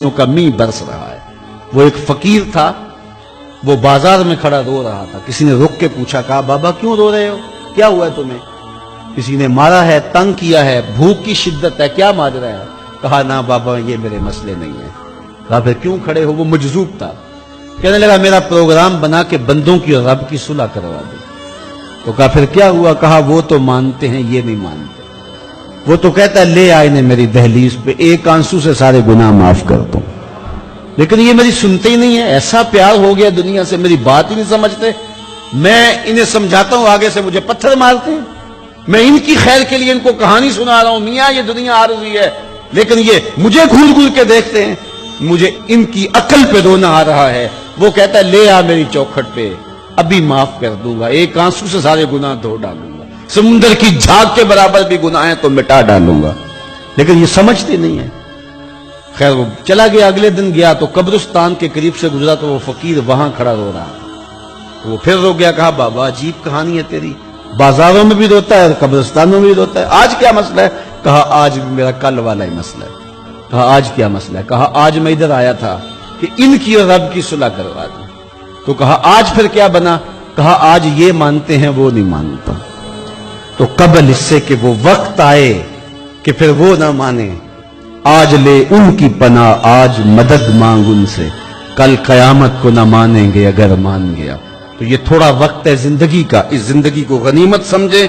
का मी बरस रहा है। वो एक फकीर था, वो बाजार में खड़ा रो रहा था। किसी ने रुक के पूछा, कहा बाबा क्यों रो रहे हो, क्या हुआ है तुम्हें? किसी ने मारा है, तंग किया है, भूख की शिद्दत है, क्या माजरा है? कहा ना बाबा ये मेरे मसले नहीं है। कहा फिर क्यों खड़े हो? वो मजजूब था। कहने लगा मेरा प्रोग्राम बना के बंदों की और रब की सुलह करवा दो। तो कहा फिर क्या हुआ? कहा वो तो मानते हैं, ये नहीं मानते। वो तो कहता है ले आए ने मेरी दहलीज पे, एक आंसू से सारे गुनाह माफ कर दो, लेकिन ये मेरी सुनते ही नहीं है। ऐसा प्यार हो गया दुनिया से, मेरी बात ही नहीं समझते। मैं इन्हें समझाता हूं, आगे से मुझे पत्थर मारते हैं। मैं इनकी खैर के लिए इनको कहानी सुना रहा हूं, मियां ये दुनिया आरज़ी है, लेकिन ये मुझे घूर घूर के देखते हैं। मुझे इनकी अकल पे रोना आ रहा है। वो कहता है ले आ मेरी चौखट पे, अभी माफ कर दूंगा, एक आंसू से सारे गुनाह धो डालूंगा, समुद्र की झाग के बराबर भी गुनाह है तो मिटा डालूंगा। लेकिन ये समझते नहीं है। खैर वो चला गया। अगले दिन गया तो कब्रिस्तान के करीब से गुजरा तो वो फकीर वहां खड़ा रो रहा। तो वो फिर रो गया। कहा बाबा अजीब कहानी है तेरी, बाजारों में भी रोता है, कब्रिस्तानों में भी रोता है, आज क्या मसला है? कहा आज भी मेरा कल वाला ही मसला है। कहा आज क्या मसला है? कहा आज मैं इधर आया था कि इनकी और रब की सुलह करवा दूं। तो कहा आज फिर क्या बना? कहा आज ये मानते हैं, वो नहीं मानता। तो कबल इससे कि वो वक्त आए कि फिर वो ना माने, आज ले उनकी पनाह, आज मदद मांग उनसे, कल कयामत को ना मानेंगे अगर मान गया। तो ये थोड़ा वक्त है जिंदगी का, इस जिंदगी को गनीमत समझे।